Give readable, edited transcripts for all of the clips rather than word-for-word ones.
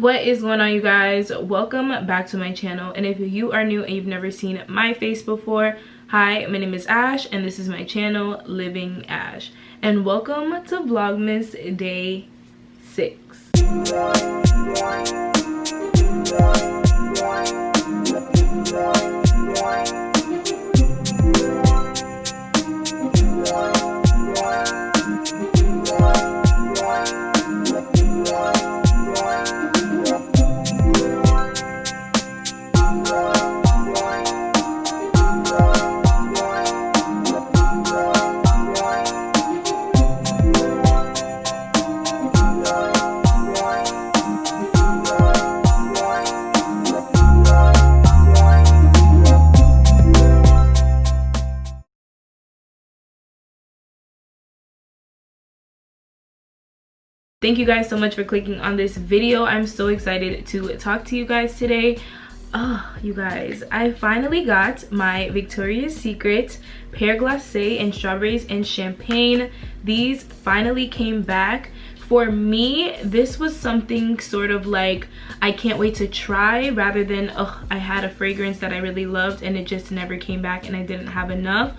What is going on, you guys? Welcome back to my channel, and if you are new and you've never seen my face before, hi, my name is Ash and this is my channel, Living Ash, and welcome to Vlogmas Day 6. Thank you guys so much for clicking on this video. I'm so excited to talk to you guys today. Oh, you guys, I finally got my Victoria's Secret Pear Glacé and Strawberries and Champagne. These finally came back. For me, this was something sort of like I can't wait to try, rather than I had a fragrance that I really loved and it just never came back and I didn't have enough.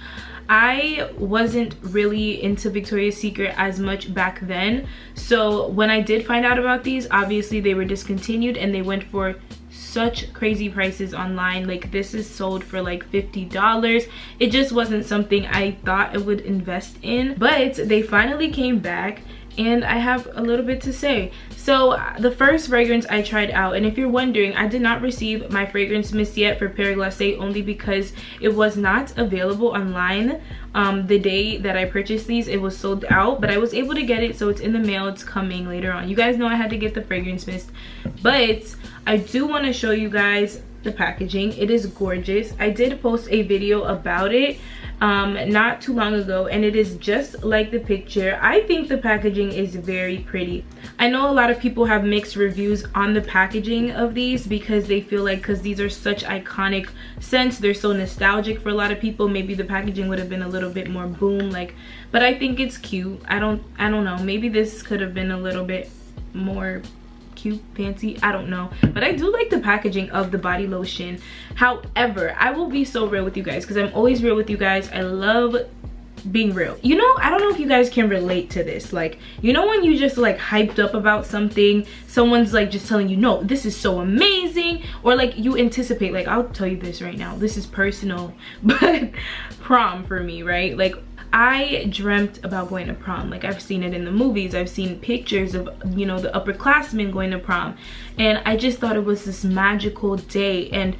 I wasn't really into Victoria's Secret as much back then, so when I did find out about these, obviously they were discontinued and they went for such crazy prices online. Like, this is sold for like $50. It just wasn't something I thought I would invest in, but they finally came back and I have a little bit to say. So the first fragrance I tried out, and if you're wondering, I did not receive my fragrance mist yet for Pear Glacé, only because it was not available online. The day that I purchased these, it was sold out, but I was able to get it, so it's in the mail. It's coming later on. You guys know I had to get the fragrance mist, but I do want to show you guys the packaging. It is gorgeous. I did post a video about it not too long ago, and it is just like the picture. I think the packaging is very pretty. I know a lot of people have mixed reviews on the packaging of these because they feel like, because these are such iconic scents, they're so nostalgic for a lot of people, maybe the packaging would have been a little bit more boom, like, but I think it's cute. I don't know, maybe this could have been a little bit more cute, fancy, I don't know, but I do like the packaging of the body lotion. However, I will be so real with you guys because I'm always real with you guys. I love being real. You know, I don't know if you guys can relate to this. Like, you know, when you just like hyped up about something, someone's like just telling you, no, this is so amazing, or like you anticipate, like, I'll tell you this right now, this is personal, but prom for me, right? Like, I dreamt about going to prom. Like, I've seen it in the movies, I've seen pictures of, you know, the upperclassmen going to prom, and I just thought it was this magical day. And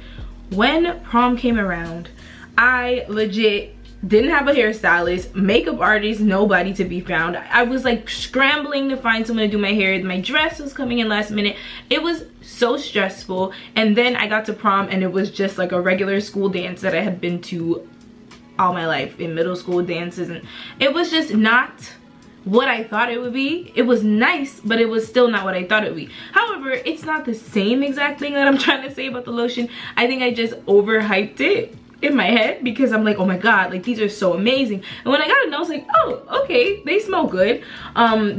when prom came around, I legit didn't have a hairstylist, makeup artist, nobody to be found. I was like scrambling to find someone to do my hair. My dress was coming in last minute. It was so stressful. And then I got to prom and it was just like a regular school dance that I had been to all my life, in middle school dances, and it was just not what I thought it would be. It was nice, but it was still not what I thought it would be. However, it's not the same exact thing that I'm trying to say about the lotion. I think I just overhyped it in my head because I'm like, oh my god, like, these are so amazing. And when I got it, I was like, oh, okay, they smell good.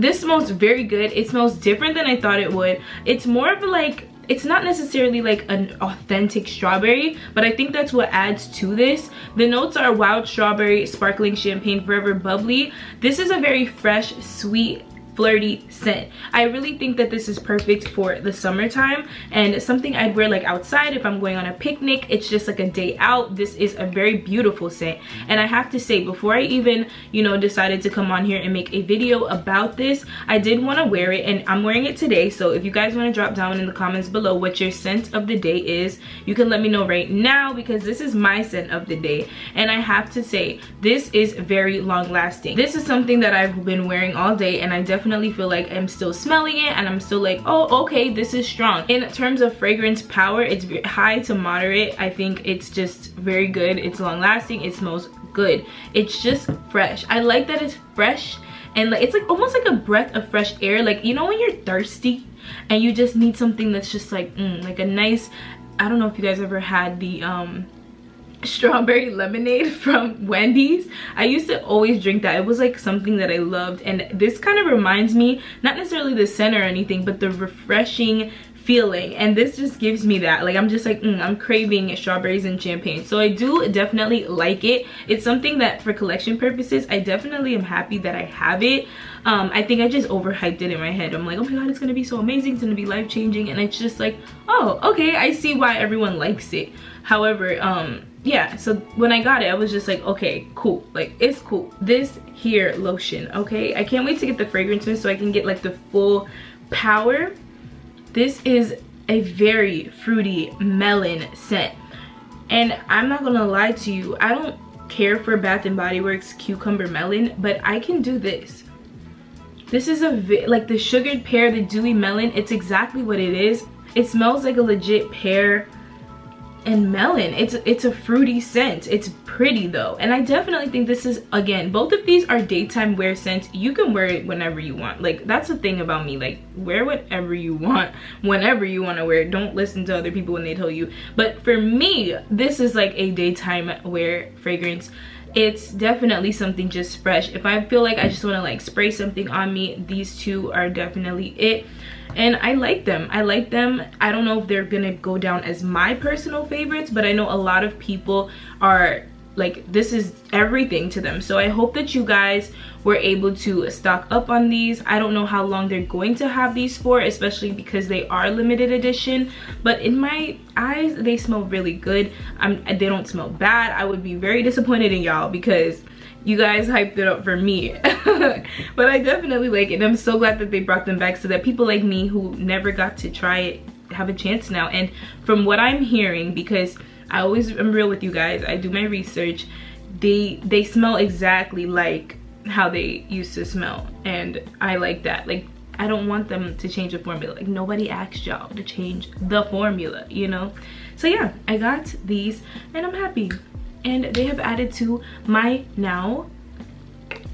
This smells very good. It smells different than I thought it would. It's more of like, it's not necessarily like an authentic strawberry, but I think that's what adds to this. The notes are wild strawberry, sparkling champagne, forever bubbly. This is a very fresh, sweet, flirty scent. I really think that this is perfect for the summertime and something I'd wear like outside if I'm going on a picnic. It's just like a day out. This is a very beautiful scent, and I have to say, before I even, you know, decided to come on here and make a video about this, I did want to wear it, and I'm wearing it today. So if you guys want to drop down in the comments below what your scent of the day is, you can let me know right now, because this is my scent of the day, and I have to say, this is very long lasting. This is something that I've been wearing all day, and I definitely feel like I'm still smelling it and I'm still like, oh, okay, this is strong. In terms of fragrance power, it's high to moderate. I think it's just very good. It's long lasting. It smells good. It's just fresh. I like that it's fresh, and like, it's like almost like a breath of fresh air. Like, you know when you're thirsty and you just need something that's just like a nice, I don't know if you guys ever had the strawberry lemonade from Wendy's. I used to always drink that. It was like something that I loved, and this kind of reminds me, not necessarily the scent or anything, but the refreshing feeling, and this just gives me that. Like, I'm just like, I'm craving strawberries and champagne. So I do definitely like it. It's something that for collection purposes, I definitely am happy that I have it. I think I just overhyped it in my head. I'm like, oh my god, it's gonna be so amazing, it's gonna be life-changing, and it's just like, oh, okay, I see why everyone likes it. However, yeah, so when I got it, I was just like, okay, cool, like, it's cool. This here lotion, okay, I can't wait to get the fragrance mist so I can get like the full power. This is a very fruity melon scent, and I'm not gonna lie to you, I don't care for Bath and Body Works cucumber melon, but I can do this. This is like the sugared pear, the dewy melon, it's exactly what it is. It smells like a legit pear and melon. It's a fruity scent. It's pretty though, and I definitely think this is, again, both of these are daytime wear scents. You can wear it whenever you want. Like, that's the thing about me, like, wear whatever you want whenever you want to wear it. Don't listen to other people when they tell you. But for me, this is like a daytime wear fragrance. It's definitely something just fresh. If I feel like I just want to like spray something on me, these two are definitely it. And I like them. I like them. I don't know if they're gonna go down as my personal favorites, but I know a lot of people are like, this is everything to them. So I hope that you guys were able to stock up on these. I don't know how long they're going to have these for, especially because they are limited edition, but in my eyes, they smell really good. They don't smell bad. I would be very disappointed in y'all because you guys hyped it up for me. But I definitely like it, and I'm so glad that they brought them back so that people like me who never got to try it have a chance now. And from what I'm hearing, because I always am real with you guys, I do my research, they smell exactly like how they used to smell, and I like that. Like, I don't want them to change the formula. Like, nobody asked y'all to change the formula, you know? So yeah, I got these and I'm happy, and they have added to my now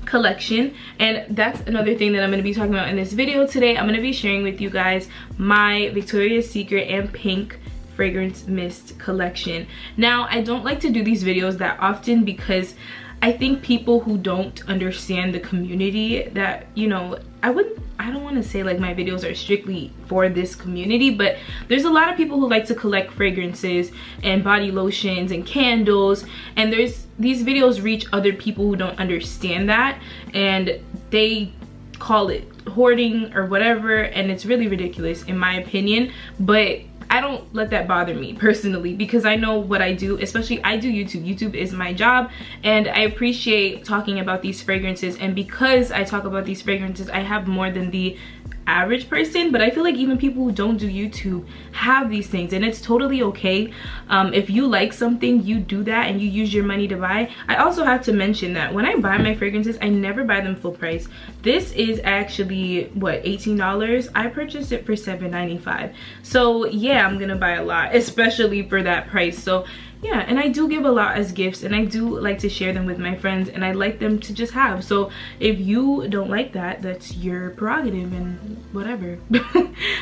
collection. And that's another thing that I'm going to be talking about in this video today. I'm going to be sharing with you guys my Victoria's Secret and Pink fragrance mist collection. Now, I don't like to do these videos that often because I think people who don't understand the community that, you know, I don't want to say like my videos are strictly for this community, but there's a lot of people who like to collect fragrances and body lotions and candles, and these videos reach other people who don't understand that, and they call it hoarding or whatever, and it's really ridiculous in my opinion. But I don't let that bother me personally, because I know what I do. Especially, I do YouTube. YouTube is my job, and I appreciate talking about these fragrances. And because I talk about these fragrances, I have more than the average person, but I feel like even people who don't do YouTube have these things, and it's totally okay. If you like something, you do that and you use your money to buy. I also have to mention that when I buy my fragrances, I never buy them full price. This is actually what, $18? I purchased it for $7.95. So yeah, I'm gonna buy a lot, especially for that price. So yeah, and I do give a lot as gifts, and I do like to share them with my friends, and I like them to just have. So if you don't like that, that's your prerogative and whatever.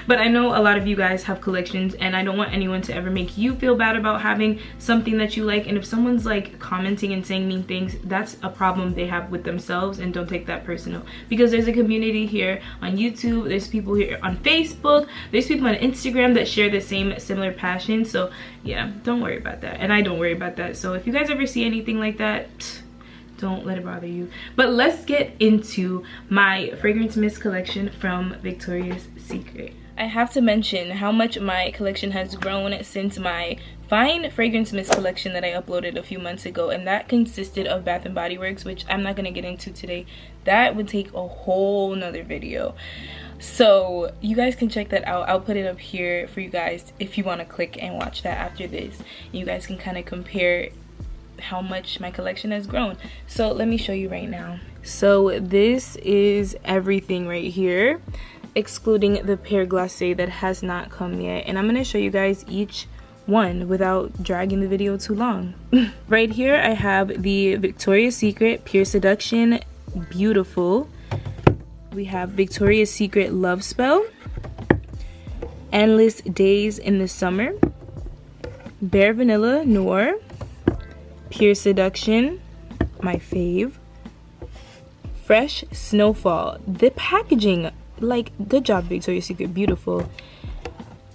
But I know a lot of you guys have collections, and I don't want anyone to ever make you feel bad about having something that you like. And if someone's like commenting and saying mean things, that's a problem they have with themselves, and don't take that personal, because there's a community here on YouTube, there's people here on Facebook, there's people on Instagram that share the same similar passion. So yeah, don't worry about that, and I don't worry about that. So if you guys ever see anything like that, don't let it bother you. But let's get into my fragrance mist collection from Victoria's Secret. I have to mention how much my collection has grown since my fine fragrance mist collection that I uploaded a few months ago, and that consisted of Bath and Body Works, which I'm not going to get into today. That would take a whole nother video. So you guys can check that out. I'll put it up here for you guys if you want to click and watch that after this. You guys can kind of compare how much my collection has grown. So let me show you right now. So this is everything right here, excluding the Pear Glacé that has not come yet, and I'm going to show you guys each one without dragging the video too long. Right here I have the Victoria's Secret Pure Seduction Beautiful. We have Victoria's Secret Love Spell, Endless Days in the Summer, Bare Vanilla Noir, Pure Seduction, my fave, Fresh Snowfall. The packaging, like, good job Victoria's Secret, beautiful.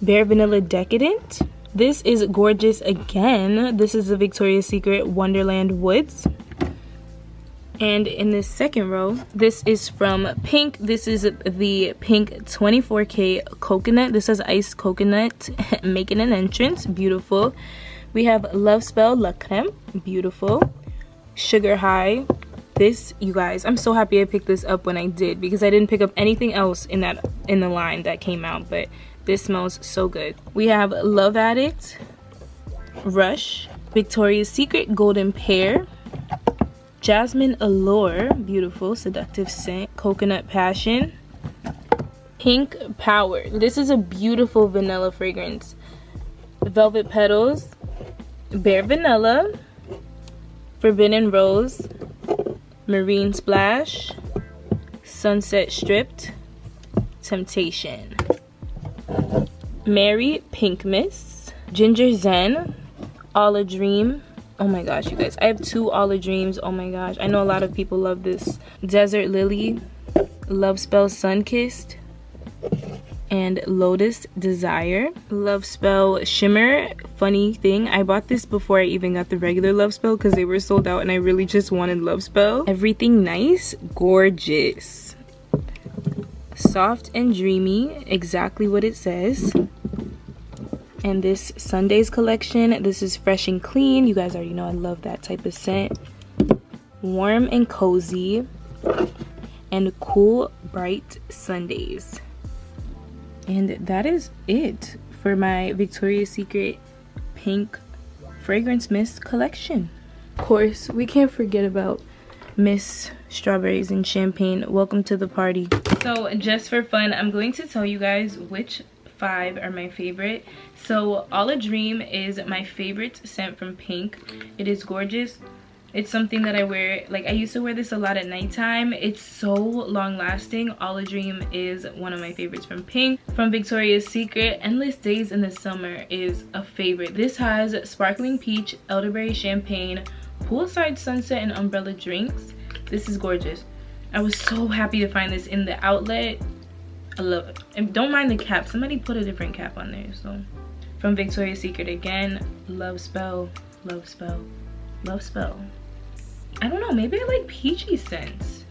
Bare Vanilla Decadent. This is gorgeous again. This is the Victoria's Secret Wonderland Woods. And in this second row, this is from Pink. This is the Pink 24K Coconut. This has iced coconut making an entrance. Beautiful. We have Love Spell La Creme. Beautiful. Sugar High. This, you guys, I'm so happy I picked this up when I did, because I didn't pick up anything else in the line that came out, but this smells so good. We have Love Addict, Rush, Victoria's Secret Golden Pear, Jasmine Allure, beautiful, seductive scent, Coconut Passion, Pink Power. This is a beautiful vanilla fragrance. Velvet Petals, Bare Vanilla, Forbidden Rose, Marine Splash, Sunset Stripped, Temptation, Mary Pink Mist, Ginger Zen, All a Dream. Oh my gosh, you guys, I have 2 All a Dreams. Oh my gosh, I know a lot of people love this. Desert Lily, Love Spell Sunkissed, and Lotus Desire. Love Spell Shimmer. Funny thing, I bought this before I even got the regular Love Spell because they were sold out and I really just wanted Love Spell. Everything Nice, gorgeous. Soft and Dreamy, exactly what it says. And this Sundays collection, this is Fresh and Clean. You guys already know I love that type of scent. Warm and Cozy, and Cool Bright Sundays. And that is it for my Victoria's Secret Pink Fragrance Mist collection. Of course, we can't forget about Miss Strawberries and Champagne. Welcome to the party. So just for fun, I'm going to tell you guys which 5 are my favorite. So All a Dream is my favorite scent from Pink. It is gorgeous. It's something that I wear, like I used to wear this a lot at nighttime. It's so long lasting. All a Dream is one of my favorites from Pink. From Victoria's Secret, Endless Days in the Summer is a favorite. This has Sparkling Peach, Elderberry Champagne, Poolside Sunset, and Umbrella Drinks. This is gorgeous. I was so happy to find this in the outlet. I love it. And don't mind the cap. Somebody put a different cap on there. So from Victoria's Secret again, Love Spell, Love Spell, Love Spell. I don't know, maybe I like peachy scents.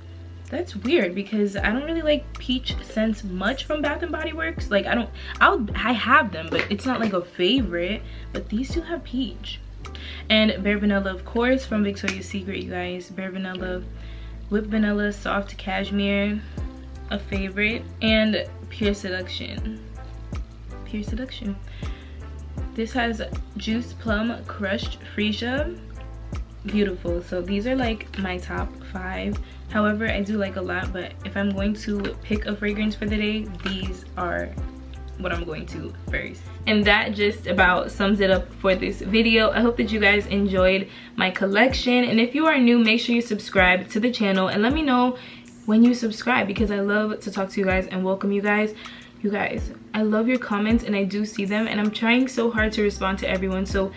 That's weird because I don't really like peach scents much from Bath and Body Works. Like I have them, but it's not like a favorite. But these two have peach. And Bare Vanilla, of course, from Victoria's Secret, you guys. Bare Vanilla, Whipped Vanilla, Soft Cashmere, a favorite. And Pure Seduction. Pure Seduction. This has Juice Plum, Crushed Freesia. Beautiful. So these are like my top 5. However, I do like a lot, but if I'm going to pick a fragrance for the day, these are what I'm going to first. And that just about sums it up for this video. I hope that you guys enjoyed my collection, and if you are new, make sure you subscribe to the channel and let me know when you subscribe, because I love to talk to you guys and welcome you guys. You guys, I love your comments and I do see them, and I'm trying so hard to respond to everyone, so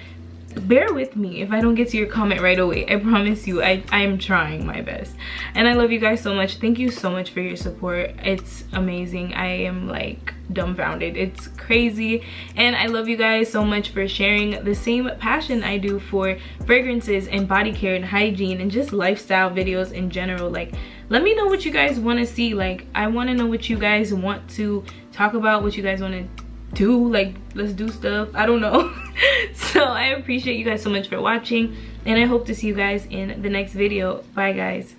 bear with me if I don't get to your comment right away. I promise you, I am trying my best. And I love you guys so much. Thank you so much for your support. It's amazing. I am like dumbfounded. It's crazy. And I love you guys so much for sharing the same passion I do for fragrances and body care and hygiene and just lifestyle videos in general. Like, let me know what you guys want to see. Like, I want to know what you guys want to talk about, what you guys want to do. Like, let's do stuff. I don't know. So I appreciate you guys so much for watching, and I hope to see you guys in the next video. Bye guys.